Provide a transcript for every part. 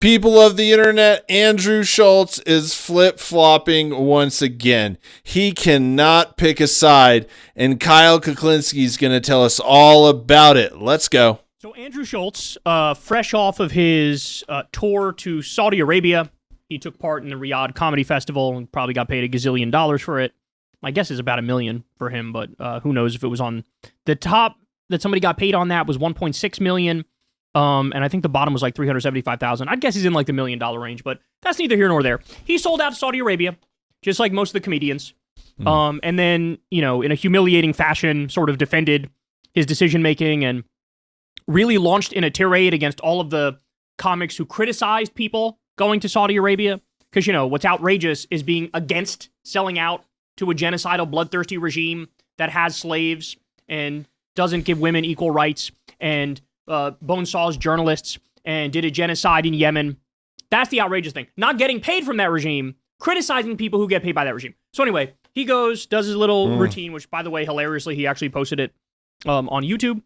People of the internet, Andrew Schulz is flip-flopping once again. He cannot pick a side, and Kyle Kuklinski is going to tell us all about it. Let's go. So Andrew Schulz, fresh off of his tour to Saudi Arabia, he took part in the Riyadh Comedy Festival and probably got paid $1 gazillion for it. My guess is about $1 million for him, but who knows if it was on the top that somebody got paid on that was $1.6 million. And I think the bottom was like $375,000. I'd guess he's in like the $1 million range, but that's neither here nor there. He sold out to Saudi Arabia, just like most of the comedians. And then, you know, in a humiliating fashion, sort of defended his decision-making and really launched in a tirade against all of the comics who criticized people going to Saudi Arabia. Because, you know, what's outrageous is being against selling out to a genocidal, bloodthirsty regime that has slaves and doesn't give women equal rights and bone saws journalists and did a genocide in Yemen. That's the outrageous thing. Not getting paid from that regime, criticizing people who get paid by that regime. So anyway, he goes, does his little routine, which, by the way, hilariously, he actually posted it on YouTube.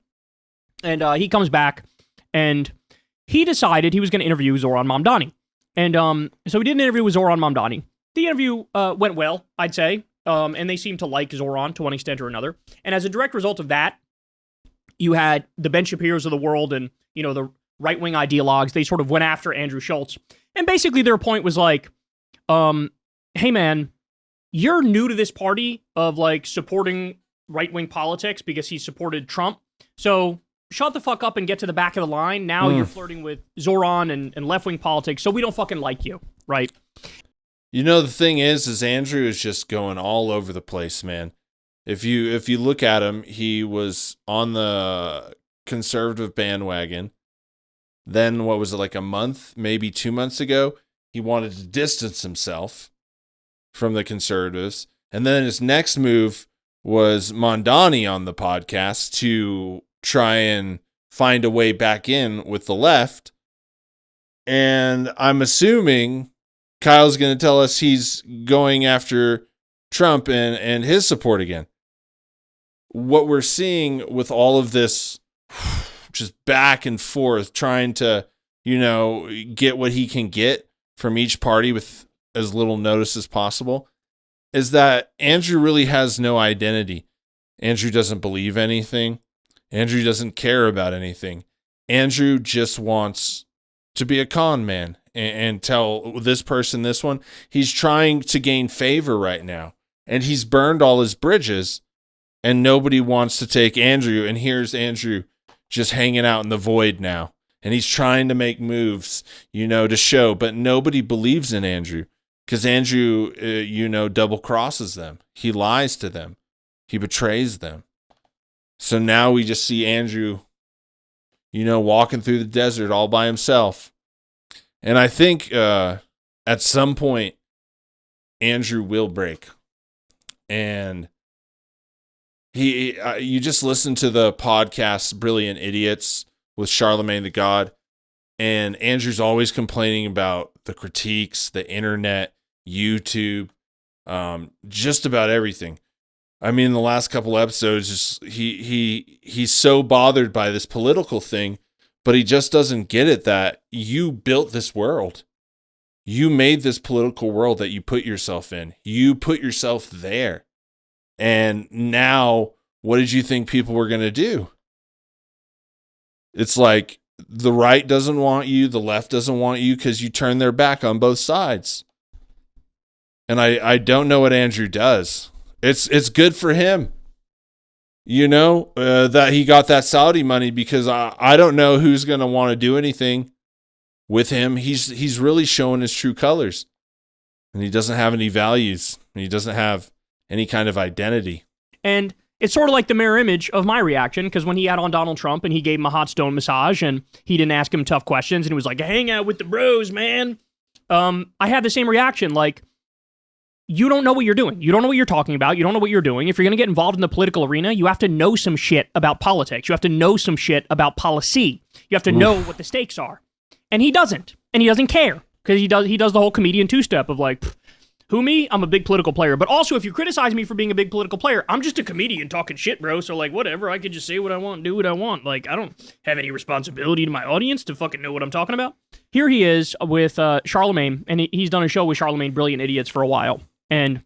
And he comes back, and he decided he was going to interview Zohran Mamdani. And so he did an interview with Zohran Mamdani. The interview went well, I'd say, and they seemed to like Zohran to one extent or another. And as a direct result of that, you had the Ben Shapiro's of the world and, you know, the right-wing ideologues. They sort of went after Andrew Schulz. And basically their point was like, hey, man, you're new to this party of, like, supporting right-wing politics because he supported Trump. So shut the fuck up and get to the back of the line. Now you're flirting with Zohran and left-wing politics, so we don't fucking like you, right? You know, the thing is Andrew is just going all over the place, man. If you look at him, he was on the conservative bandwagon. Then what was it, like a month, maybe 2 months ago, he wanted to distance himself from the conservatives. And then his next move was Mamdani on the podcast to try and find a way back in with the left. And I'm assuming Kyle's going to tell us he's going after Trump and his support again. What we're seeing with all of this just back and forth, trying to, you know, get what he can get from each party with as little notice as possible, is that Andrew really has no identity. Andrew doesn't believe anything. Andrew doesn't care about anything. Andrew just wants to be a con man and tell this person this one. He's trying to gain favor right now, and he's burned all his bridges. And nobody wants to take Andrew. And here's Andrew just hanging out in the void now. And he's trying to make moves, you know, to show. But nobody believes in Andrew. Because Andrew, you know, double crosses them. He lies to them. He betrays them. So now we just see Andrew, you know, walking through the desert all by himself. And I think at some point, Andrew will break. And you just listen to the podcast Brilliant Idiots with Charlemagne the God, and Andrew's always complaining about the critiques, the internet, YouTube, just about everything. I mean, the last couple episodes, just he's so bothered by this political thing, but he just doesn't get it that you built this world. You made this political world that you put yourself in. You put yourself there. And now, what did you think people were going to do? It's like the right doesn't want you, the left doesn't want you because you turn their back on both sides. And I don't know what Andrew does. It's good for him, you know, that he got that Saudi money, because I don't know who's going to want to do anything with him. He's really showing his true colors, and he doesn't have any values, and he doesn't have any kind of identity. And it's sort of like the mirror image of my reaction, because when he had on Donald Trump and he gave him a hot stone massage and he didn't ask him tough questions and he was like, hang out with the bros, man. I had the same reaction. Like, you don't know what you're doing. You don't know what you're talking about. You don't know what you're doing. If you're going to get involved in the political arena, you have to know some shit about politics. You have to know some shit about policy. You have to know what the stakes are. And he doesn't. And he doesn't care, because he does the whole comedian two-step of like, Who, me? I'm a big political player. But also, if you criticize me for being a big political player, I'm just a comedian talking shit, bro. So, like, whatever. I could just say what I want, do what I want. Like, I don't have any responsibility to my audience to fucking know what I'm talking about. Here he is with Charlemagne, and he's done a show with Charlemagne, Brilliant Idiots, for a while. And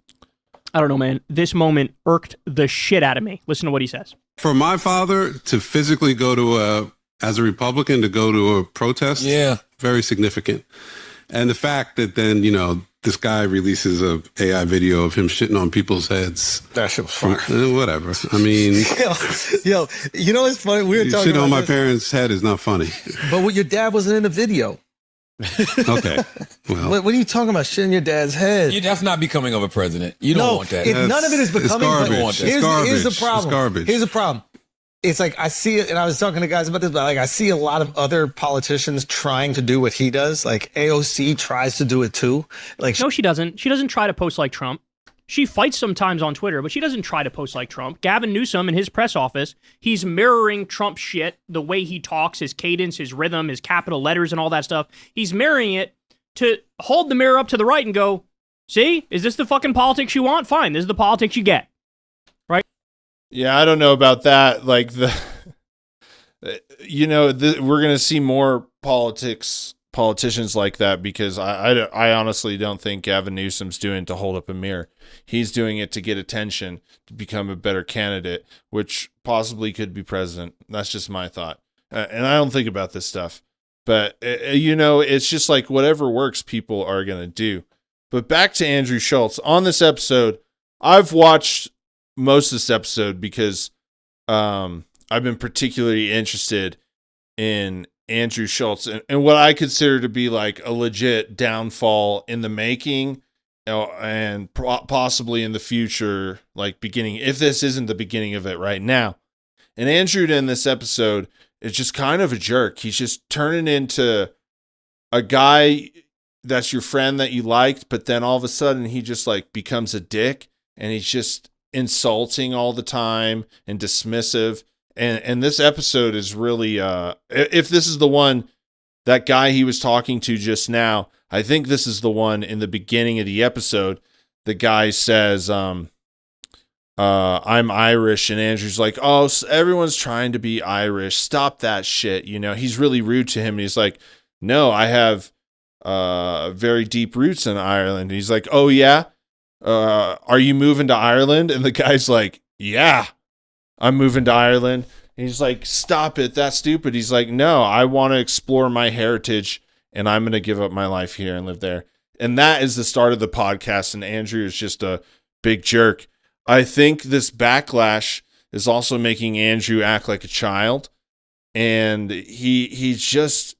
I don't know, man. This moment irked the shit out of me. Listen to what he says. For my father to physically go to as a Republican, to go to a protest, very significant. And the fact that then, this guy releases a AI video of him shitting on people's heads. That shit was fire. Whatever. I mean, yo, you know what's funny? We were talking shit about on my this, parents' head is not funny. but your dad wasn't in the video. Okay. Well, What are you talking about? Shitting your dad's head? That's not becoming of a president. You don't want that. None of it is becoming. It's garbage. Here's the problem. It's garbage. Here's the problem. It's like I see it, and I was talking to guys about this, but like I see a lot of other politicians trying to do what he does. Like AOC tries to do it too. Like No, she doesn't. She doesn't try to post like Trump. She fights sometimes on Twitter, but she doesn't try to post like Trump. Gavin Newsom in his press office, he's mirroring Trump shit, the way he talks, his cadence, his rhythm, his capital letters, and all that stuff. He's mirroring it to hold the mirror up to the right and go, see, is this the fucking politics you want? Fine, this is the politics you get. Right? Yeah, I don't know about that. Like we're gonna see more politicians like that, because I honestly don't think Gavin Newsom's doing it to hold up a mirror. He's doing it to get attention, to become a better candidate, which possibly could be president. That's just my thought, and I don't think about this stuff. But it's just like whatever works, people are gonna do. But back to Andrew Schulz on this episode. I've watched most of this episode because I've been particularly interested in Andrew Schulz and what I consider to be like a legit downfall in the making, and possibly in the future, like beginning, if this isn't the beginning of it right now. And Andrew in this episode is just kind of a jerk. He's just turning into a guy that's your friend that you liked, but then all of a sudden he just like becomes a dick, and he's just insulting all the time and dismissive. And this episode is really, if this is the one, that guy he was talking to just now, I think this is the one in the beginning of the episode. The guy says, I'm Irish. And Andrew's like, oh, so everyone's trying to be Irish. Stop that shit. He's really rude to him. And he's like, no, I have very deep roots in Ireland. And he's like, oh, yeah? Are you moving to Ireland? And the guy's like, yeah, I'm moving to Ireland. And he's like, stop it. That's stupid. He's like, no, I want to explore my heritage, and I'm going to give up my life here and live there. And that is the start of the podcast. And Andrew is just a big jerk. I think this backlash is also making Andrew act like a child. And he's just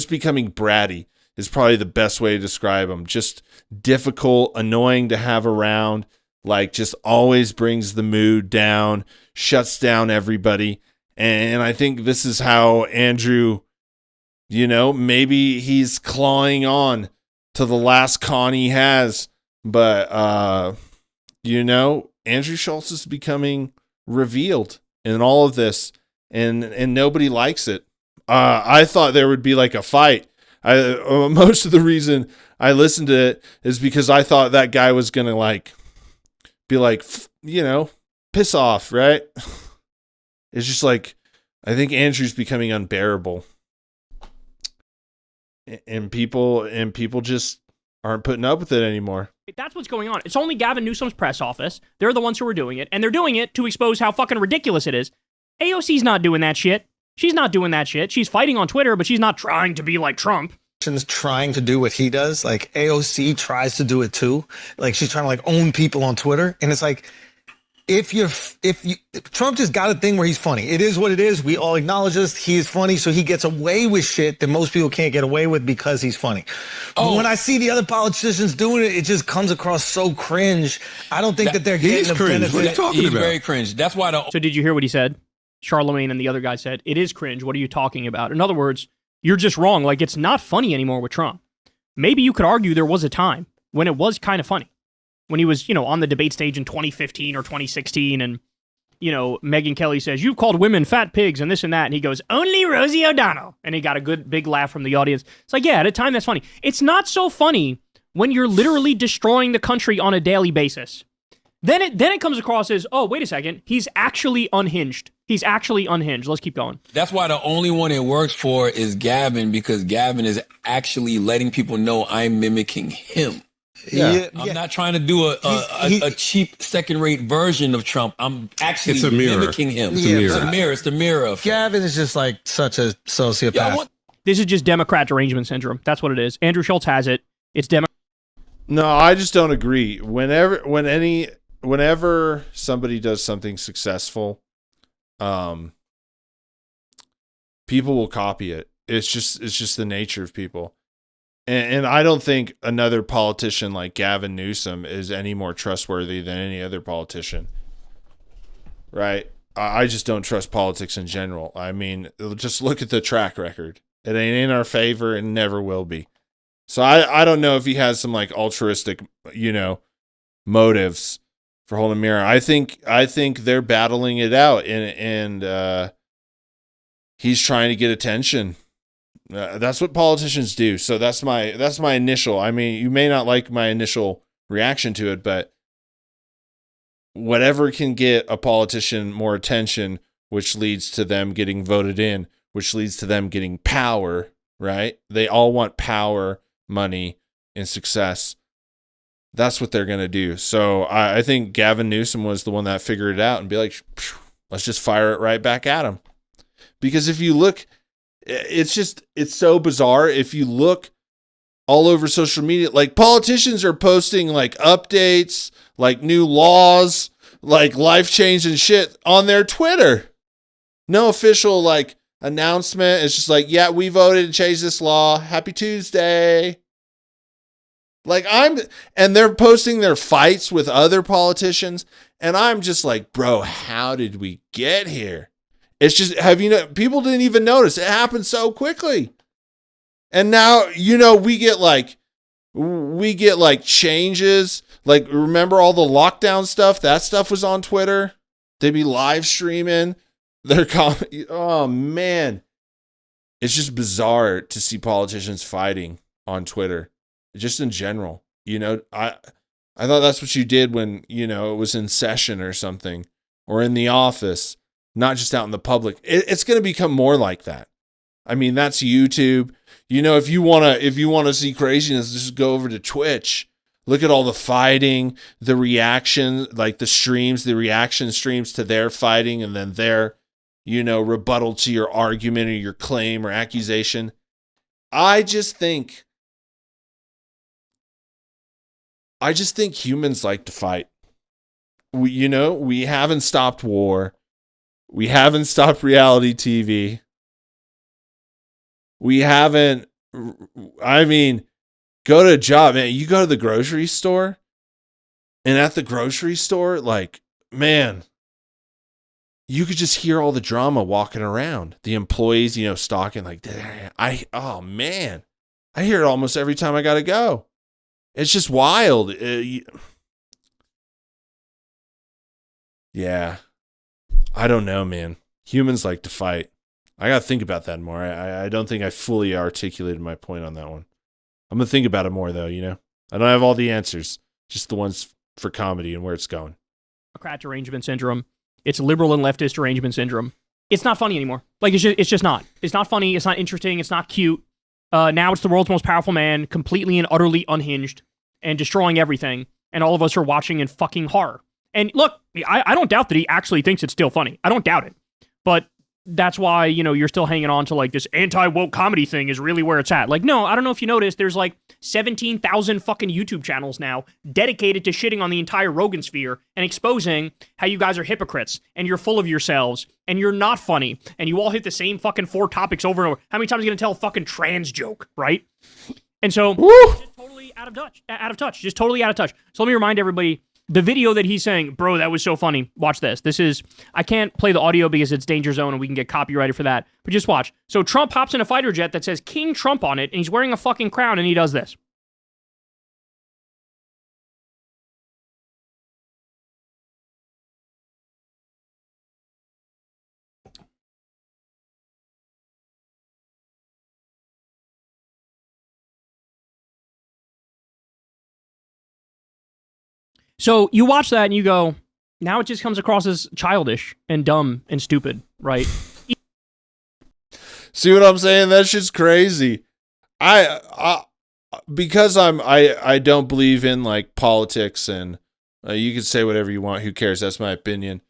becoming bratty is probably the best way to describe him. Just difficult, annoying to have around, like just always brings the mood down, shuts down everybody. And I think this is how Andrew, maybe he's clawing on to the last con he has. But, Andrew Schulz is becoming revealed in all of this, and nobody likes it. I thought there would be like a fight. Most of the reason I listened to it is because I thought that guy was going to be like, piss off, right? It's just like, I think Andrew's becoming unbearable. And people just aren't putting up with it anymore. That's what's going on. It's only Gavin Newsom's press office. They're the ones who are doing it, and they're doing it to expose how fucking ridiculous it is. AOC's not doing that shit. She's not doing that shit. She's fighting on Twitter, but she's not trying to be like Trump. Trying to do what he does. Like AOC tries to do it too. Like she's trying to own people on Twitter. And it's like, if Trump just got a thing where he's funny. It is what it is. We all acknowledge this. He is funny, so he gets away with shit that most people can't get away with because he's funny. But when I see the other politicians doing it, it just comes across so cringe. I don't think that they're getting the benefit. What are you talking about? He's very cringe. That's why So did you hear what he said? Charlemagne and the other guy said, it is cringe. What are you talking about? In other words, you're just wrong. Like, it's not funny anymore with Trump. Maybe you could argue there was a time when it was kind of funny. When he was, on the debate stage in 2015 or 2016, and, Megyn Kelly says, you've called women fat pigs and this and that. And he goes, only Rosie O'Donnell. And he got a good big laugh from the audience. It's like, yeah, at a time that's funny. It's not so funny when you're literally destroying the country on a daily basis. Then it comes across as, oh, wait a second, he's actually unhinged. He's actually unhinged. Let's keep going. That's why the only one it works for is Gavin, because Gavin is actually letting people know I'm mimicking him. Yeah. I'm not trying to do a cheap second-rate version of Trump. I'm actually It's a mirror. mimicking him. It's a mirror. It's a mirror. It's the mirror effect. Gavin is just like such a sociopath. This is just Democrat derangement syndrome. That's what it is. Andrew Schulz has it. It's Democrat. No, I just don't agree. Whenever somebody does something successful, people will copy it. It's just the nature of people. And I don't think another politician like Gavin Newsom is any more trustworthy than any other politician. Right? I just don't trust politics in general. I mean, just look at the track record. It ain't in our favor and never will be. So I don't know if he has some like altruistic, motives for holding mirror. I think they're battling it out and he's trying to get attention. That's what politicians do. So that's my initial. I mean, you may not like my initial reaction to it, but whatever can get a politician more attention, which leads to them getting voted in, which leads to them getting power, right? They all want power, money, and success. That's what they're going to do. So I think Gavin Newsom was the one that figured it out and be like, let's just fire it right back at him. Because if you look, it's so bizarre. If you look all over social media, like politicians are posting like updates, like new laws, like life changing shit on their Twitter. No official like announcement. It's just like, yeah, we voted to change this law. Happy Tuesday. Like and they're posting their fights with other politicians. And I'm just like, bro, how did we get here? It's just, people didn't even notice. It happened so quickly. And now, we get like changes. Like, remember all the lockdown stuff? That stuff was on Twitter. They'd be live streaming their oh man. It's just bizarre to see politicians fighting on Twitter. Just in general. I thought that's what you did when, it was in session or something, or in the office. Not just out in the public. It's going to become more like that. I mean, that's YouTube. If you want to see craziness, just go over to Twitch. Look at all the fighting, the reaction, like the streams, the reaction streams to their fighting, and then their, rebuttal to your argument or your claim or accusation. I just think humans like to fight. We haven't stopped war. We haven't stopped reality TV. We haven't, go to a job, man. You go to the grocery store, and at the grocery store, like, man, you could just hear all the drama walking around. The employees, stalking, like, oh man, I hear it almost every time I got to go. It's just wild. Yeah. I don't know, man. Humans like to fight. I got to think about that more. I don't think I fully articulated my point on that one. I'm going to think about it more, though, I don't have all the answers, just the ones for comedy and where it's going. Democrat derangement syndrome. It's liberal and leftist derangement syndrome. It's not funny anymore. Like, it's just not. It's not funny. It's not interesting. It's not cute. Now it's the world's most powerful man, completely and utterly unhinged and destroying everything. And all of us are watching in fucking horror. And look, I don't doubt that he actually thinks it's still funny. I don't doubt it. But that's why, you're still hanging on to like this anti-woke comedy thing is really where it's at. Like, no, I don't know if you noticed, there's like 17,000 fucking YouTube channels now dedicated to shitting on the entire Rogan sphere and exposing how you guys are hypocrites and you're full of yourselves and you're not funny and you all hit the same fucking 4 topics over and over. How many times are you going to tell a fucking trans joke, right? And so, just totally out of touch. Just totally out of touch. So let me remind everybody, the video that he's saying, bro, that was so funny. Watch this. I can't play the audio because it's danger zone and we can get copyrighted for that. But just watch. So Trump hops in a fighter jet that says King Trump on it, and he's wearing a fucking crown, and he does this. So you watch that and you go, now it just comes across as childish and dumb and stupid, right? See what I'm saying? That shit's crazy. I because I don't believe in like politics, and you can say whatever you want. Who cares? That's my opinion.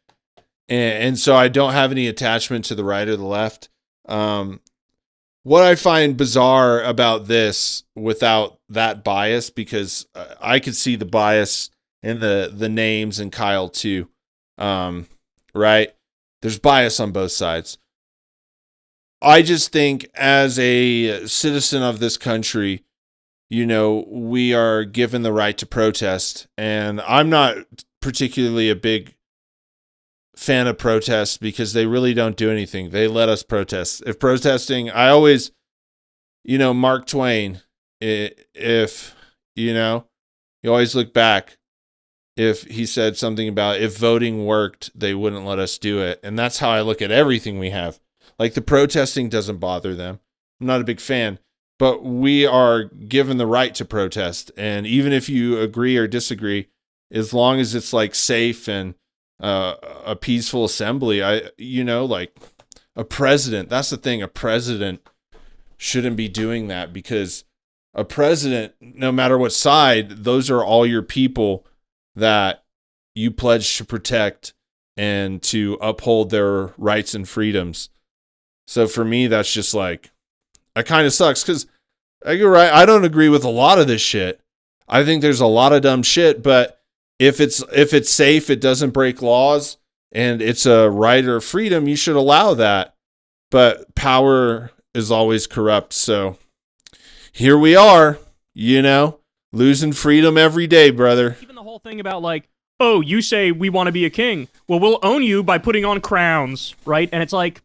And so I don't have any attachment to the right or the left. What I find bizarre about this, without that bias, because I could see the bias in the names and Kyle too, right? There's bias on both sides. I just think as a citizen of this country, you know, we are given the right to protest, and I'm not particularly a big fan of protests because they really don't do anything. They let us protest. If protesting, I always, you know, Mark Twain, if, you know, you always look back. If he said something about if voting worked, they wouldn't let us do it. And that's how I look at everything we have. Like the protesting doesn't bother them. I'm not a big fan, but we are given the right to protest. And even if you agree or disagree, as long as it's like safe and a peaceful assembly, like a president, that's the thing. A president shouldn't be doing that, because a president, no matter what side, those are all your people that you pledge to protect and to uphold their rights and freedoms. So for me, that's just like, it kind of sucks, because you're right, I don't agree with a lot of this shit. I think there's a lot of dumb shit, but if it's safe, it doesn't break laws, and it's a right or freedom, you should allow that. But power is always corrupt, so here we are, you know, losing freedom every day, brother. Even the whole thing about like, oh, you say we want to be a king. Well, we'll own you by putting on crowns, right? And it's like,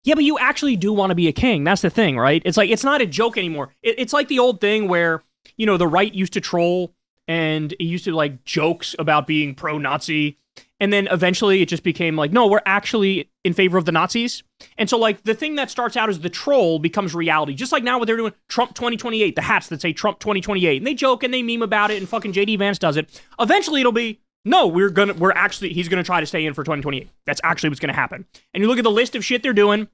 yeah, but you actually do want to be a king. That's the thing, right? It's like, it's not a joke anymore. It's like the old thing where, you know, the right used to troll and it used to like jokes about being pro-Nazi. And then eventually it just became like, no, we're actually in favor of the Nazis. And so like the thing that starts out as the troll becomes reality. Just like now what they're doing, Trump 2028, the hats that say Trump 2028. And they joke and they meme about it, and fucking JD Vance does it. Eventually it'll be, no, he's going to try to stay in for 2028. That's actually what's going to happen. And you look at the list of shit they're doing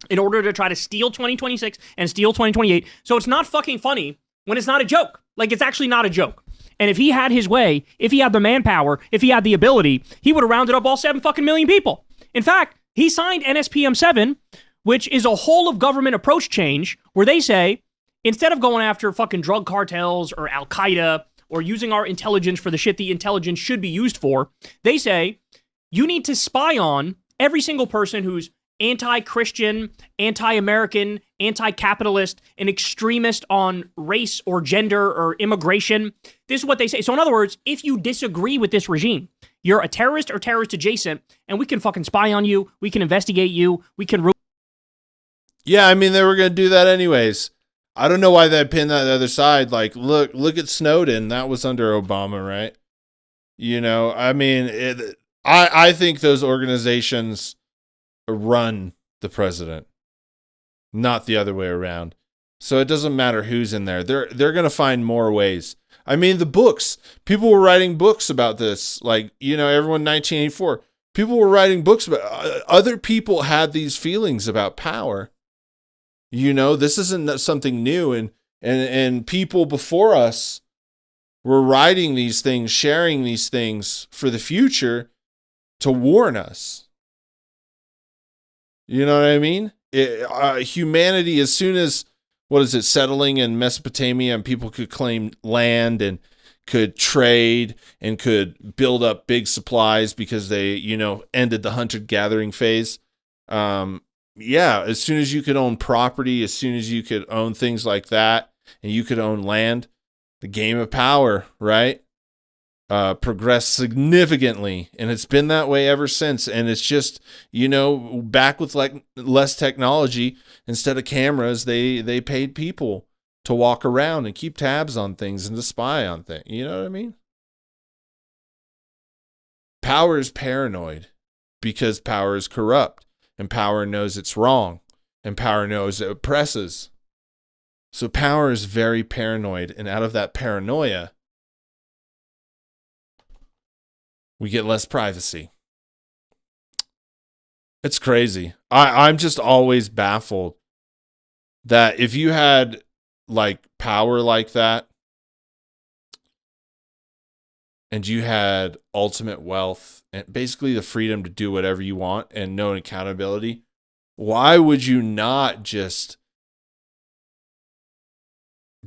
in order to try to steal 2026 and steal 2028. So it's not fucking funny when it's not a joke. Like, it's actually not a joke. And if he had his way, if he had the manpower, if he had the ability, he would have rounded up all 7 fucking million people. In fact, he signed NSPM 7, which is a whole of government approach change where they say, instead of going after fucking drug cartels or Al-Qaeda or using our intelligence for the shit the intelligence should be used for, they say, you need to spy on every single person who's anti-Christian, anti-American, anti-capitalist, an extremist on race or gender or immigration. This is what they say. So in other words, if you disagree with this regime, you're a terrorist or terrorist adjacent, and we can fucking spy on you, we can investigate you, we can... Yeah, I mean, they were going to do that anyways. I don't know why they pinned that the other side. Like, look at Snowden. That was under Obama, right? You know, I mean, I think those organizations run the president, not the other way around. So it doesn't matter who's in there. They're going to find more ways. I mean, the books. People were writing books about this. Like, you know, everyone 1984. People were writing books about other people had these feelings about power. You know, this isn't something new, and people before us were writing these things, sharing these things for the future to warn us. You know what I mean? Humanity, as soon as, settling in Mesopotamia, and people could claim land and could trade and could build up big supplies because they, you know, ended the hunter-gathering phase. Yeah, as soon as you could own property, as soon as you could own things like that, and you could own land, the game of power, right? Progressed significantly, and it's been that way ever since. And it's just, you know, back with like less technology, instead of cameras, they paid people to walk around and keep tabs on things and to spy on things. You know what I mean? Power is paranoid because power is corrupt, and power knows it's wrong, and power knows it oppresses. So power is very paranoid, and out of that paranoia, We get less privacy. It's crazy. I'm just always baffled that if you had like power like that and you had ultimate wealth and basically the freedom to do whatever you want and no accountability, why would you not just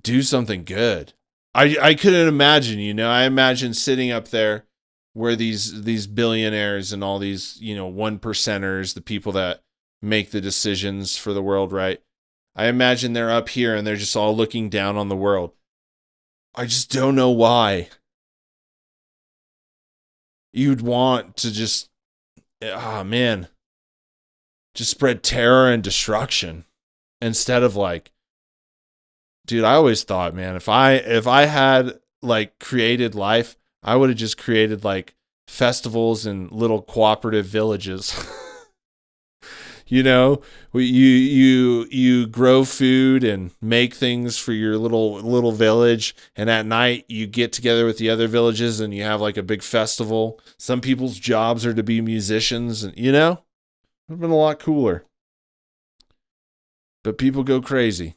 do something good? I couldn't imagine, I imagine sitting up there where these billionaires and all these, one percenters, the people that make the decisions for the world, right? I imagine they're up here and they're just all looking down on the world. I just don't know why you'd want to just, just spread terror and destruction instead of like, dude, I always thought, man, if I had like created life, I would have just created like festivals and little cooperative villages. You grow food and make things for your little village, and at night you get together with the other villages and you have like a big festival. Some people's jobs are to be musicians, and it would have been a lot cooler. But people go crazy.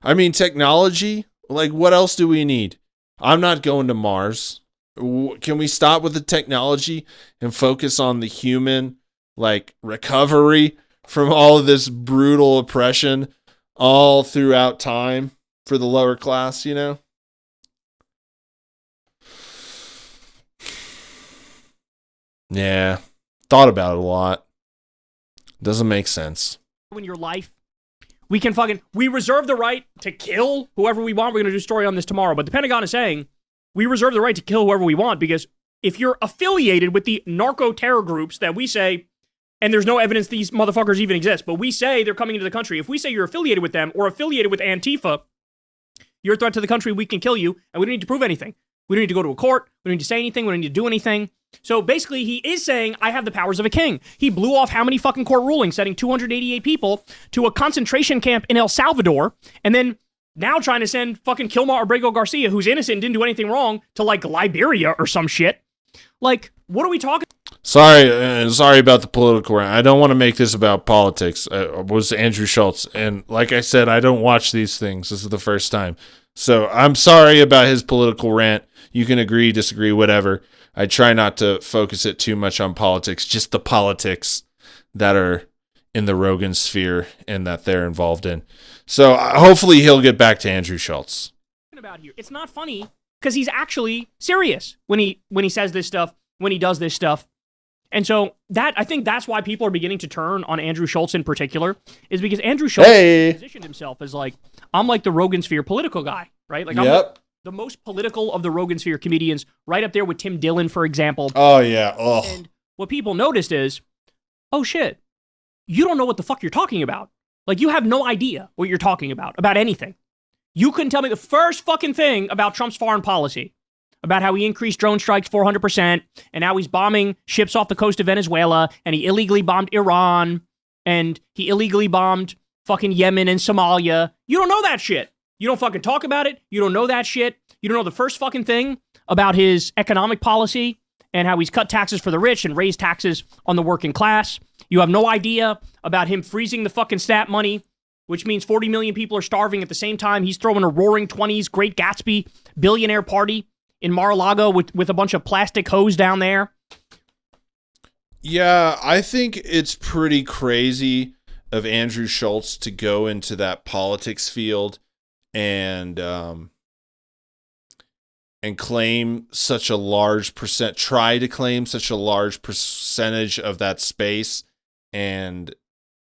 I mean, technology, like what else do we need? I'm not going to Mars. Can we stop with the technology and focus on the human like recovery from all of this brutal oppression all throughout time for the lower class, Yeah. Thought about it a lot. Doesn't make sense. In your life, we reserve the right to kill whoever we want. We're going to do a story on this tomorrow, but the Pentagon is saying we reserve the right to kill whoever we want because if you're affiliated with the narco-terror groups that we say, and there's no evidence these motherfuckers even exist, but we say they're coming into the country. If we say you're affiliated with them or affiliated with Antifa, you're a threat to the country, we can kill you, and we don't need to prove anything. We don't need to go to a court. We don't need to say anything. We don't need to do anything. So basically, he is saying, I have the powers of a king. He blew off how many fucking court rulings, sending 288 people to a concentration camp in El Salvador, and then now trying to send fucking Kilmar Abrego Garcia, who's innocent and didn't do anything wrong, to like Liberia or some shit. Like, what are we talking? Sorry about the political rant. I don't want to make this about politics. It was Andrew Schulz, and like I said, I don't watch these things. This is the first time. So I'm sorry about his political rant. You can agree, disagree, whatever. I try not to focus it too much on politics, just the politics that are in the Rogan sphere and that they're involved in. So hopefully he'll get back to Andrew Schulz. About here, it's not funny because he's actually serious when he says this stuff, when he does this stuff. And so I think that's why people are beginning to turn on Andrew Schulz in particular, is because Andrew Schulz positioned himself as like, I'm like the Rogan sphere political guy, right? Like, I'm like the most political of the Rogan sphere comedians, right up there with Tim Dillon, for example. Oh, yeah. Oh. And what people noticed is, oh, shit, you don't know what the fuck you're talking about. Like, you have no idea what you're talking about anything. You couldn't tell me the first fucking thing about Trump's foreign policy, about how he increased drone strikes 400%, and now he's bombing ships off the coast of Venezuela, and he illegally bombed Iran, and he illegally bombed fucking Yemen and Somalia. You don't know that shit. You don't fucking talk about it. You don't know that shit. You don't know the first fucking thing about his economic policy and how he's cut taxes for the rich and raised taxes on the working class. You have no idea about him freezing the fucking SNAP money, which means 40 million people are starving at the same time. He's throwing a roaring 20s Great Gatsby billionaire party in Mar-a-Lago with a bunch of plastic hose down there. Yeah, I think it's pretty crazy of Andrew Schulz to go into that politics field and claim such a large try to claim such a large percentage of that space, and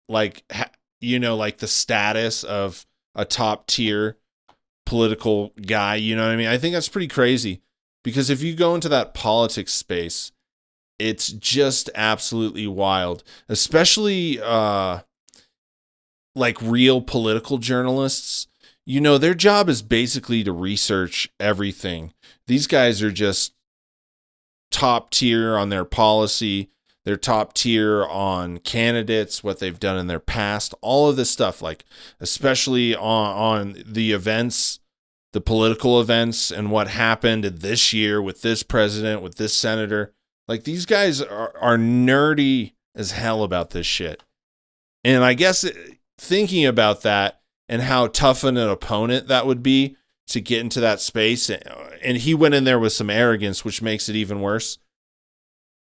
like the status of a top tier political guy, you know what I mean? I think that's pretty crazy, because if you go into that politics space, it's just absolutely wild, especially like real political journalists. Their job is basically to research everything. These guys are just top tier on their policy. They're top tier on candidates, what they've done in their past, all of this stuff, like especially on the events, the political events, and what happened this year with this president, with this senator. Like, these guys are nerdy as hell about this shit. And I guess thinking about that and how tough an opponent that would be to get into that space, and he went in there with some arrogance, which makes it even worse.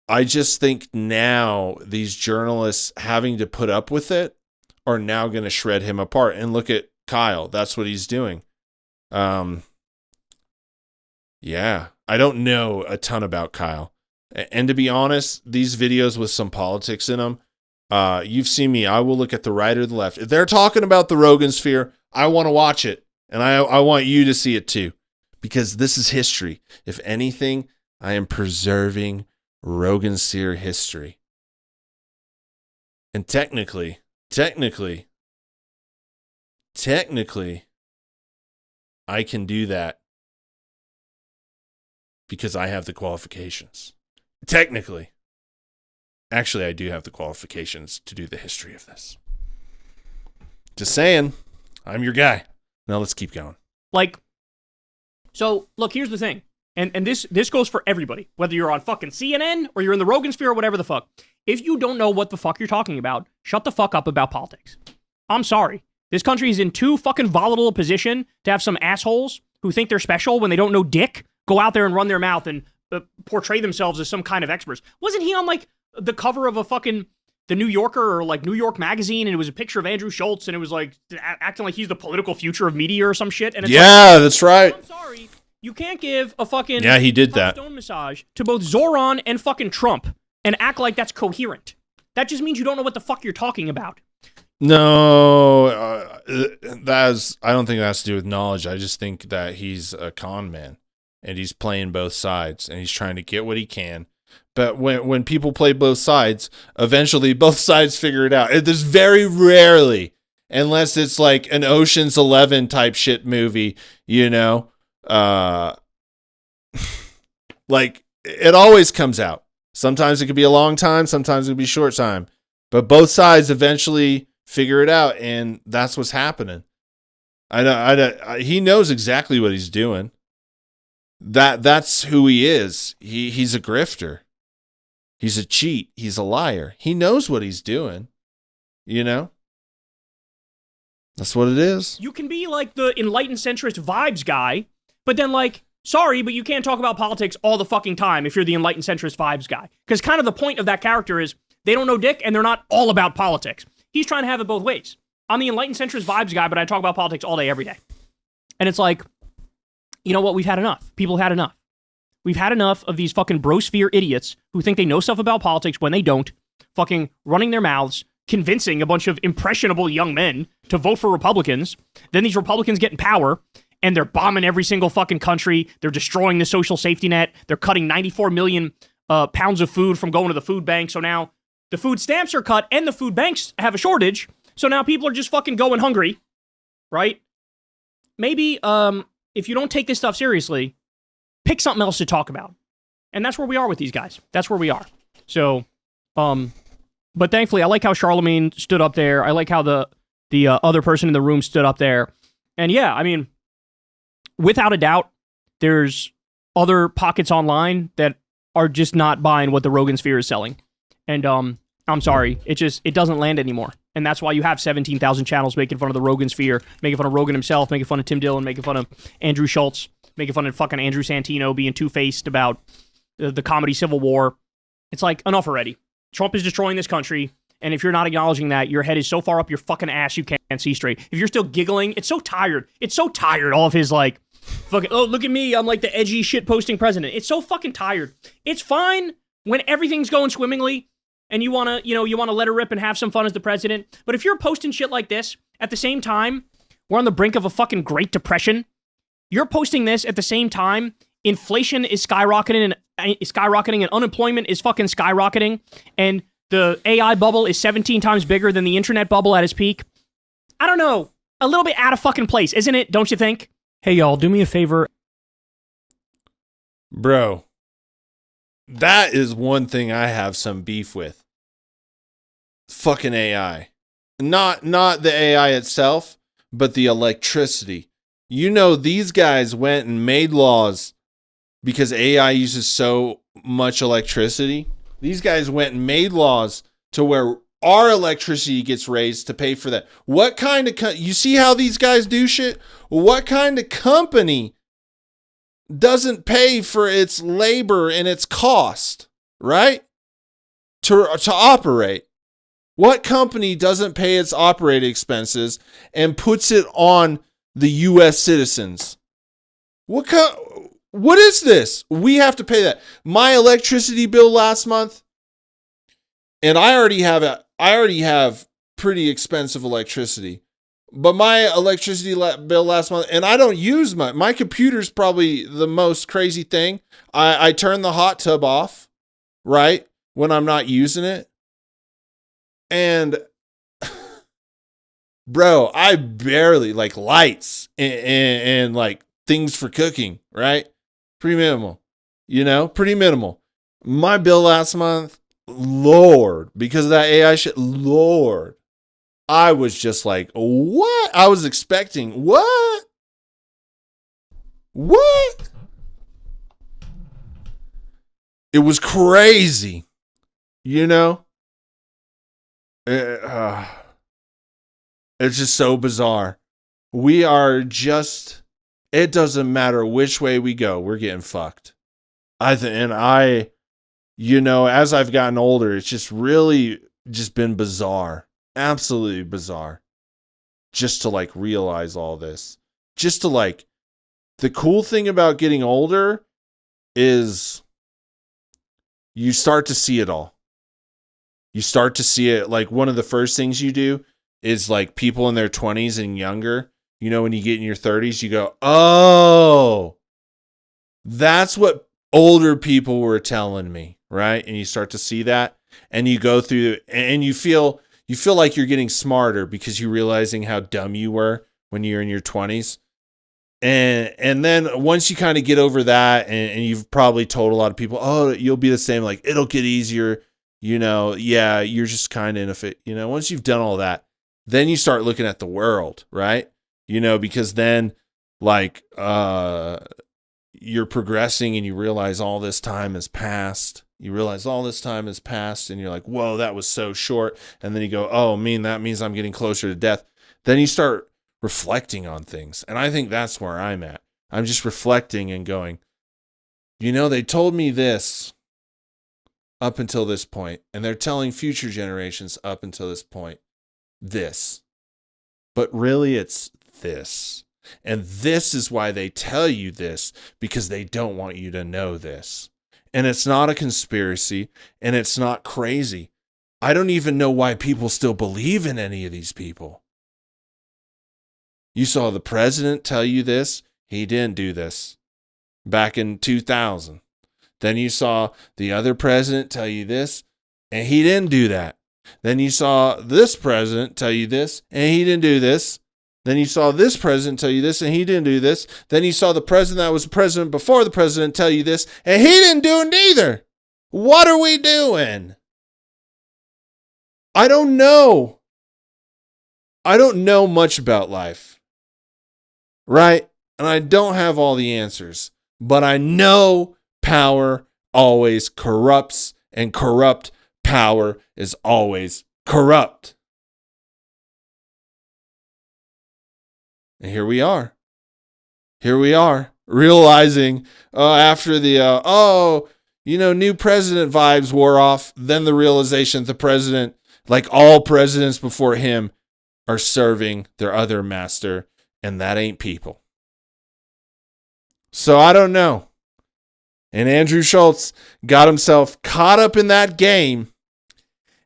I just think now these journalists having to put up with it are now going to shred him apart. And look at Kyle. That's what he's doing. Yeah, I don't know a ton about Kyle. And to be honest, these videos with some politics in them, you've seen me. I will look at the right or the left. If they're talking about the Rogan sphere, I want to watch it. And I want you to see it too. Because this is history. If anything, I am preserving Rogan sphere history. And technically, I can do that because I have the qualifications. Technically. Actually, I do have the qualifications to do the history of this. Just saying, I'm your guy. Now let's keep going. Like, so look, here's the thing. And this goes for everybody, whether you're on fucking CNN or you're in the Rogan sphere or whatever the fuck. If you don't know what the fuck you're talking about, shut the fuck up about politics. I'm sorry. This country is in too fucking volatile a position to have some assholes who think they're special when they don't know dick go out there and run their mouth and portray themselves as some kind of experts. Wasn't he on like the cover of a fucking the New Yorker or like New York magazine, and it was a picture of Andrew Schulz, and it was like acting like he's the political future of media or some shit? And it's that's right. I'm sorry. You can't give a fucking he did that stone massage to both Zoran and fucking Trump and act like that's coherent. That just means you don't know what the fuck you're talking about. No, I don't think that has to do with knowledge. I just think that he's a con man and he's playing both sides and he's trying to get what he can. But when people play both sides, eventually both sides figure it out. There's very rarely, unless it's like an Ocean's 11 type shit movie, you know, like it always comes out. Sometimes it could be a long time, sometimes it could be a short time, but both sides eventually figure it out, and that's what's happening. He knows exactly what he's doing. That's who he is. He's a grifter. He's a cheat. He's a liar. He knows what he's doing. You know? That's what it is. You can be like the enlightened centrist vibes guy, but then like, sorry, but you can't talk about politics all the fucking time if you're the enlightened centrist vibes guy. Because kind of the point of that character is they don't know dick and they're not all about politics. He's trying to have it both ways. I'm the enlightened centrist vibes guy, but I talk about politics all day, every day. And it's like, you know what? We've had enough. People have had enough. We've had enough of these fucking brosphere idiots who think they know stuff about politics when they don't, fucking running their mouths, convincing a bunch of impressionable young men to vote for Republicans. Then these Republicans get in power, and they're bombing every single fucking country. They're destroying the social safety net. They're cutting 94 million pounds of food from going to the food bank. So now the food stamps are cut, and the food banks have a shortage. So now people are just fucking going hungry, right? Maybe if you don't take this stuff seriously, pick something else to talk about. And that's where we are with these guys. That's where we are. So, but thankfully, I like how Charlemagne stood up there. I like how the other person in the room stood up there. And yeah, I mean, without a doubt, there's other pockets online that are just not buying what the Rogan sphere is selling. And I'm sorry, it doesn't land anymore. And that's why you have 17,000 channels making fun of the Rogan sphere, making fun of Rogan himself, making fun of Tim Dillon, making fun of Andrew Schulz, making fun of fucking Andrew Santino being two-faced about the comedy Civil War. It's like, enough already. Trump is destroying this country, and if you're not acknowledging that, your head is so far up your fucking ass you can't see straight. If you're still giggling, it's so tired. It's so tired, all of his like, fucking, oh, look at me, I'm like the edgy shit-posting president. It's so fucking tired. It's fine when everything's going swimmingly, and you wanna let her rip and have some fun as the president. But if you're posting shit like this, at the same time, we're on the brink of a fucking Great Depression. You're posting this at the same time, inflation is skyrocketing and unemployment is fucking skyrocketing, and the AI bubble is 17 times bigger than the internet bubble at its peak. I don't know. A little bit out of fucking place, isn't it? Don't you think? Hey, y'all, do me a favor. Bro, that is one thing I have some beef with. Fucking AI. Not the AI itself, but the electricity. You know, these guys went and made laws because AI uses so much electricity. These guys went and made laws to where our electricity gets raised to pay for that. What kind of you see how these guys do shit? What kind of company doesn't pay for its labor and its cost, right? To operate. What company doesn't pay its operating expenses and puts it on the US citizens? What is this? We have to pay that. My electricity bill last month, and I already have pretty expensive electricity. But my electricity bill last month, and I don't use my computer's probably the most crazy thing. I turn the hot tub off, right, when I'm not using it. And bro, I barely like lights and like things for cooking, right? Pretty minimal, pretty minimal. My bill last month, Lord, because of that AI shit, Lord, I was just like, what? I was expecting, what? What? It was crazy, It's just so bizarre. We are just, it doesn't matter which way we go, we're getting fucked. As I've gotten older, it's just really just been bizarre. Absolutely bizarre. Just to like realize all this. Just to like, the cool thing about getting older is you start to see it all. You start to see it. Like one of the first things you do is like people in their 20s and younger, when you get in your 30s, you go, oh, that's what older people were telling me, right? And you start to see that, and you go through, and you feel like you're getting smarter because you're realizing how dumb you were when you're in your 20s. And then once you kind of get over that, and you've probably told a lot of people, oh, you'll be the same, like it'll get easier, yeah, you're just kind of in a fit, once you've done all that, then you start looking at the world, right? Because then like, you're progressing and you realize all this time has passed. And you're like, whoa, that was so short. And then you go, oh, that means I'm getting closer to death. Then you start reflecting on things. And I think that's where I'm at. I'm just reflecting and going, they told me this up until this point, and they're telling future generations up until this point, this. But really it's this. And this is why they tell you this, because they don't want you to know this. And it's not a conspiracy, and it's not crazy. I don't even know why people still believe in any of these people. You saw the president tell you this. He didn't do this back in 2000. Then you saw the other president tell you this, and he didn't do that. Then you saw this president tell you this, and he didn't do this. Then you saw this president tell you this, and he didn't do this. Then you saw the president that was president before the president tell you this, and he didn't do it neither. What are we doing? I don't know. I don't know much about life, right? And I don't have all the answers, but I know power always corrupts, and corrupt power is always corrupt. And here we are, realizing after the, new president vibes wore off, then the realization that the president, like all presidents before him, are serving their other master, and that ain't people. So I don't know. And Andrew Schulz got himself caught up in that game.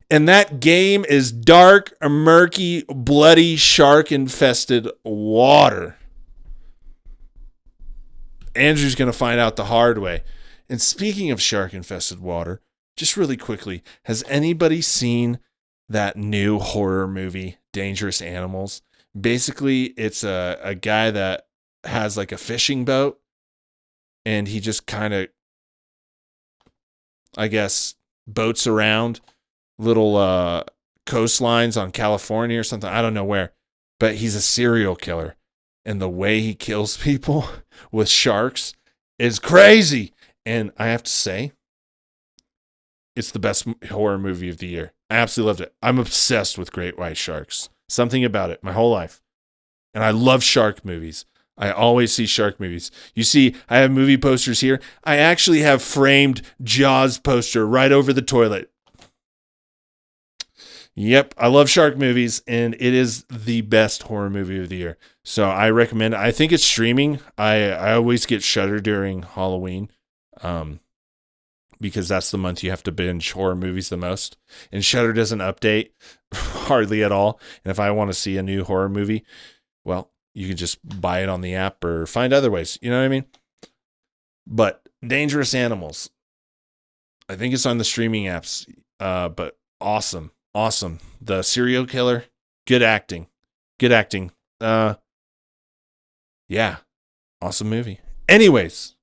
And that game is dark, murky, bloody, shark-infested water. Andrew's going to find out the hard way. And speaking of shark-infested water, just really quickly, has anybody seen that new horror movie, Dangerous Animals? Basically, it's a guy that has like a fishing boat, and he just kind of, I guess, boats around little coastlines on California or something. I don't know where, but he's a serial killer, and the way he kills people with sharks is crazy. And I have to say, it's the best horror movie of the year. I absolutely loved it. I'm obsessed with great white sharks. Something about it my whole life. And I love shark movies. I always see shark movies. You see, I have movie posters here. I actually have framed Jaws poster right over the toilet. Yep, I love shark movies, and it is the best horror movie of the year. So I recommend it. I think it's streaming. I always get Shudder during Halloween, because that's the month you have to binge horror movies the most. And Shudder doesn't update hardly at all. And if I want to see a new horror movie, well, you can just buy it on the app or find other ways. You know what I mean? But Dangerous Animals, I think it's on the streaming apps. But awesome. The serial killer, good acting. Yeah. Awesome movie. Anyways,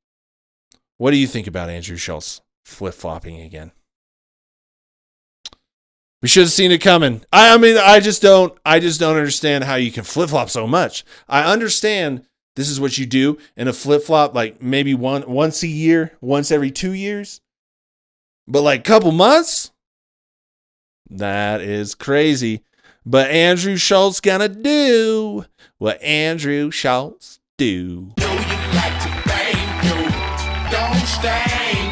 what do you think about Andrew Schulz flip-flopping again? We should have seen it coming. I just don't understand how you can flip-flop so much. I understand this is what you do in a flip-flop, like maybe once a year, once every 2 years. But like couple months? That is crazy. But Andrew Schulz gonna do what Andrew Schulz do.